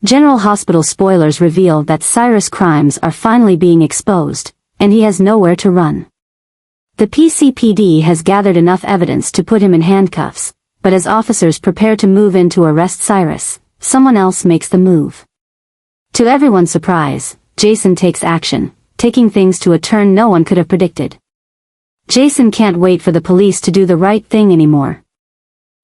General Hospital spoilers reveal that Cyrus' crimes are finally being exposed, and he has nowhere to run. The PCPD has gathered enough evidence to put him in handcuffs, but as officers prepare to move in to arrest Cyrus, someone else makes the move. To everyone's surprise, Jason takes action, taking things to a turn no one could have predicted. Jason can't wait for the police to do the right thing anymore.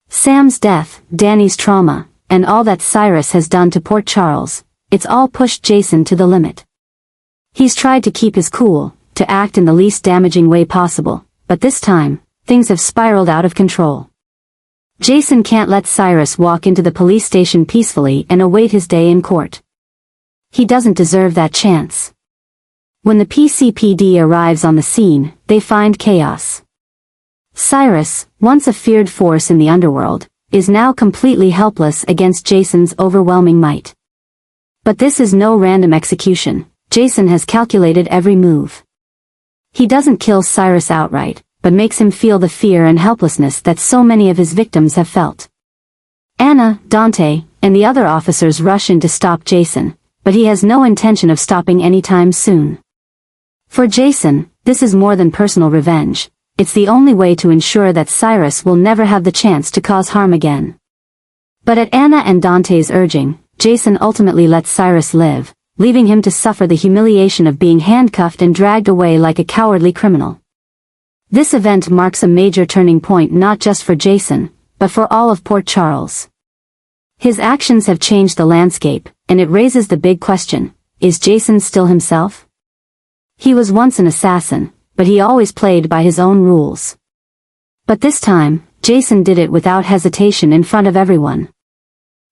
Sam's death, Danny's trauma, and all that Cyrus has done to Port Charles, it's all pushed Jason to the limit. He's tried to keep his cool, to act in the least damaging way possible, but this time, things have spiraled out of control. Jason can't let Cyrus walk into the police station peacefully and await his day in court. He doesn't deserve that chance. When the PCPD arrives on the scene, they find chaos. Cyrus, once a feared force in the underworld, is now completely helpless against Jason's overwhelming might. But this is no random execution. Jason has calculated every move. He doesn't kill Cyrus outright, but makes him feel the fear and helplessness that so many of his victims have felt. Anna, Dante, and the other officers rush in to stop Jason, but he has no intention of stopping anytime soon. For Jason, this is more than personal revenge. It's the only way to ensure that Cyrus will never have the chance to cause harm again. But at Anna and Dante's urging, Jason ultimately lets Cyrus live, leaving him to suffer the humiliation of being handcuffed and dragged away like a cowardly criminal. This event marks a major turning point not just for Jason, but for all of Port Charles. His actions have changed the landscape, and it raises the big question, is Jason still himself? He was once an assassin, but he always played by his own rules. But this time, Jason did it without hesitation in front of everyone.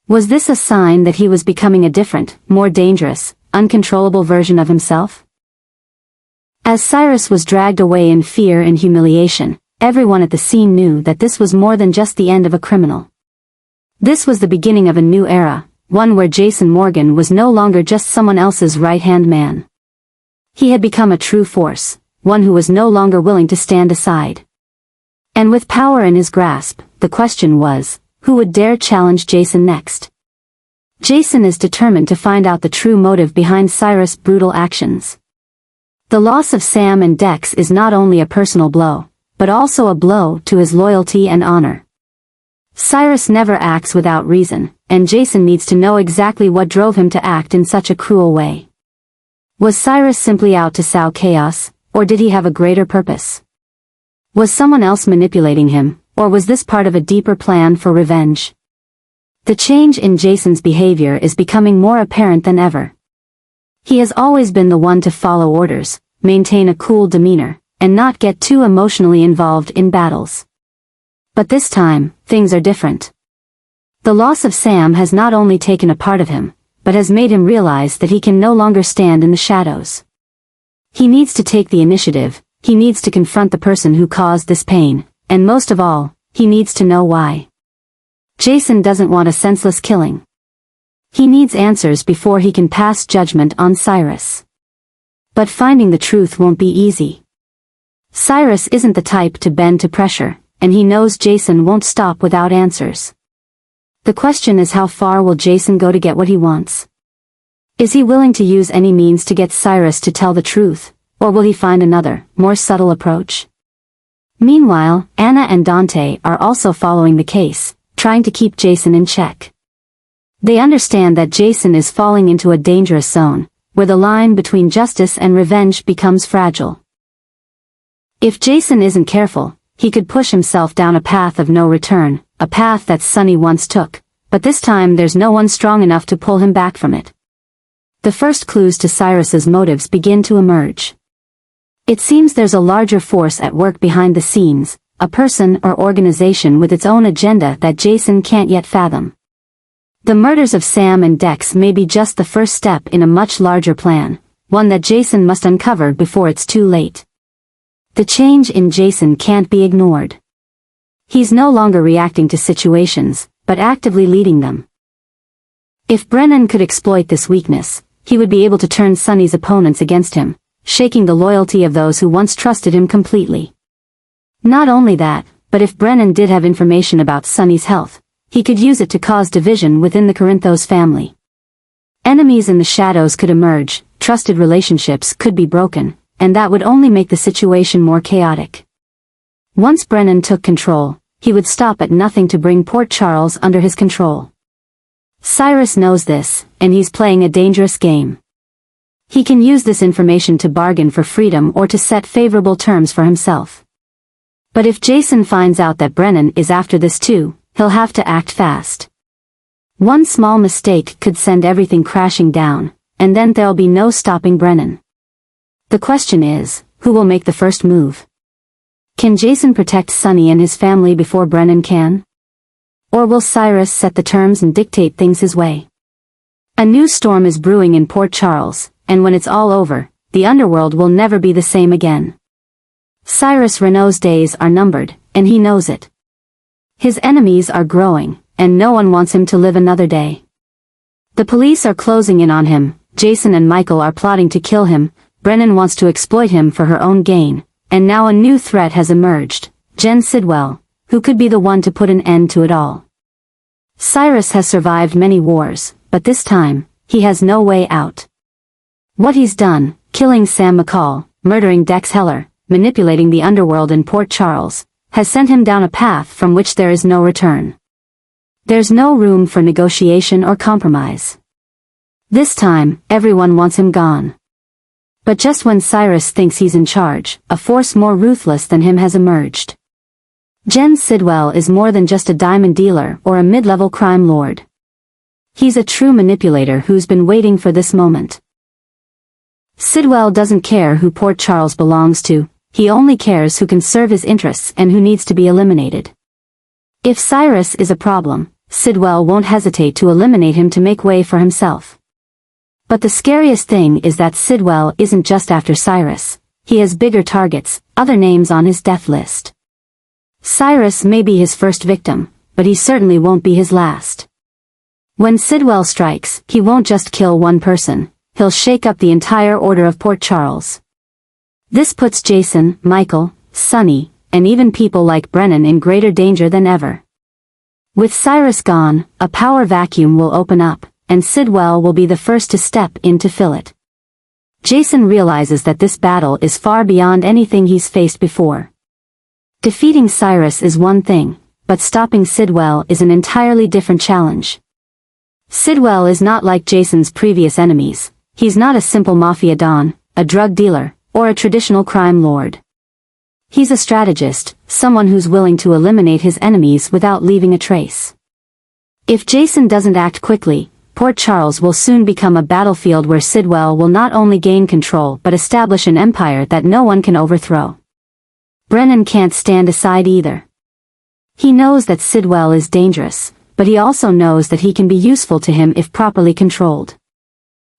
Was this a sign that he was becoming a different, more dangerous, uncontrollable version of himself? As Cyrus was dragged away in fear and humiliation, everyone at the scene knew that this was more than just the end of a criminal. This was the beginning of a new era, one where Jason Morgan was no longer just someone else's right-hand man. He had become a true force, one who was no longer willing to stand aside. And with power in his grasp, the question was, who would dare challenge Jason next? Jason is determined to find out the true motive behind Cyrus' brutal actions. The loss of Sam and Dex is not only a personal blow, but also a blow to his loyalty and honor. Cyrus never acts without reason, and Jason needs to know exactly what drove him to act in such a cruel way. Was Cyrus simply out to sow chaos, or did he have a greater purpose? Was someone else manipulating him, or was this part of a deeper plan for revenge? The change in Jason's behavior is becoming more apparent than ever. He has always been the one to follow orders, maintain a cool demeanor, and not get too emotionally involved in battles. But this time, things are different. The loss of Sam has not only taken a part of him, but has made him realize that he can no longer stand in the shadows. He needs to take the initiative, he needs to confront the person who caused this pain, and most of all, he needs to know why. Jason doesn't want a senseless killing. He needs answers before he can pass judgment on Cyrus. But finding the truth won't be easy. Cyrus isn't the type to bend to pressure, and he knows Jason won't stop without answers. The question is, how far will Jason go to get what he wants? Is he willing to use any means to get Cyrus to tell the truth, or will he find another, more subtle approach? Meanwhile, Anna and Dante are also following the case, trying to keep Jason in check. They understand that Jason is falling into a dangerous zone, where the line between justice and revenge becomes fragile. If Jason isn't careful, he could push himself down a path of no return, a path that Sonny once took, but this time there's no one strong enough to pull him back from it. The first clues to Cyrus's motives begin to emerge. It seems there's a larger force at work behind the scenes, a person or organization with its own agenda that Jason can't yet fathom. The murders of Sam and Dex may be just the first step in a much larger plan, one that Jason must uncover before it's too late. The change in Jason can't be ignored. He's no longer reacting to situations, but actively leading them. If Brennan could exploit this weakness, he would be able to turn Sonny's opponents against him, shaking the loyalty of those who once trusted him completely. Not only that, but if Brennan did have information about Sonny's health, he could use it to cause division within the Corinthos family. Enemies in the shadows could emerge, trusted relationships could be broken, and that would only make the situation more chaotic. Once Brennan took control, he would stop at nothing to bring Port Charles under his control. Cyrus knows this, and he's playing a dangerous game. He can use this information to bargain for freedom or to set favorable terms for himself. But if Jason finds out that Brennan is after this too, he'll have to act fast. One small mistake could send everything crashing down, and then there'll be no stopping Brennan. The question is, who will make the first move? Can Jason protect Sonny and his family before Brennan can? Or will Cyrus set the terms and dictate things his way? A new storm is brewing in Port Charles, and when it's all over, the underworld will never be the same again. Cyrus Renault's days are numbered, and he knows it. His enemies are growing, and no one wants him to live another day. The police are closing in on him, Jason and Michael are plotting to kill him, Brennan wants to exploit him for her own gain, and now a new threat has emerged, Jen Sidwell, who could be the one to put an end to it all. Cyrus has survived many wars, but this time, he has no way out. What he's done, killing Sam McCall, murdering Dex Heller, manipulating the underworld in Port Charles, has sent him down a path from which there is no return. There's no room for negotiation or compromise. This time, everyone wants him gone. But just when Cyrus thinks he's in charge, a force more ruthless than him has emerged. Jen Sidwell is more than just a diamond dealer or a mid-level crime lord. He's a true manipulator who's been waiting for this moment. Sidwell doesn't care who Port Charles belongs to, he only cares who can serve his interests and who needs to be eliminated. If Cyrus is a problem, Sidwell won't hesitate to eliminate him to make way for himself. But the scariest thing is that Sidwell isn't just after Cyrus, he has bigger targets, other names on his death list. Cyrus may be his first victim, but he certainly won't be his last. When Sidwell strikes, he won't just kill one person, he'll shake up the entire order of Port Charles. This puts Jason, Michael, Sonny, and even people like Brennan in greater danger than ever. With Cyrus gone, a power vacuum will open up, and Sidwell will be the first to step in to fill it. Jason realizes that this battle is far beyond anything he's faced before. Defeating Cyrus is one thing, but stopping Sidwell is an entirely different challenge. Sidwell is not like Jason's previous enemies, he's not a simple mafia don, a drug dealer, or a traditional crime lord. He's a strategist, someone who's willing to eliminate his enemies without leaving a trace. If Jason doesn't act quickly, Port Charles will soon become a battlefield where Sidwell will not only gain control but establish an empire that no one can overthrow. Brennan can't stand aside either. He knows that Sidwell is dangerous, but he also knows that he can be useful to him if properly controlled.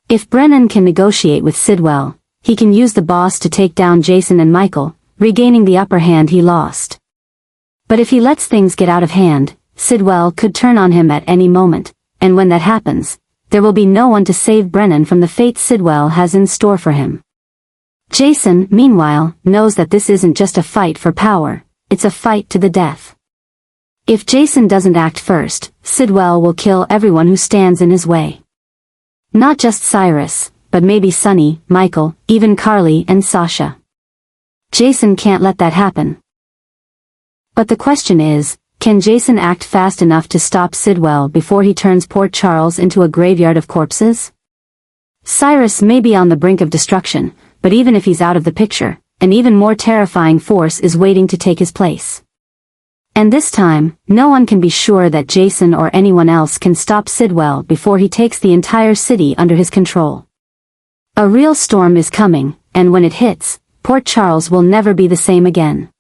If Brennan can negotiate with Sidwell, he can use the boss to take down Jason and Michael, regaining the upper hand he lost. But if he lets things get out of hand, Sidwell could turn on him at any moment, and when that happens, there will be no one to save Brennan from the fate Sidwell has in store for him. Jason, meanwhile, knows that this isn't just a fight for power, it's a fight to the death. If Jason doesn't act first, Sidwell will kill everyone who stands in his way. Not just Cyrus, but maybe Sonny, Michael, even Carly and Sasha. Jason can't let that happen. But the question is, can Jason act fast enough to stop Sidwell before he turns Port Charles into a graveyard of corpses? Cyrus may be on the brink of destruction, but even if he's out of the picture, an even more terrifying force is waiting to take his place. And this time, no one can be sure that Jason or anyone else can stop Sidwell before he takes the entire city under his control. A real storm is coming, and when it hits, Port Charles will never be the same again.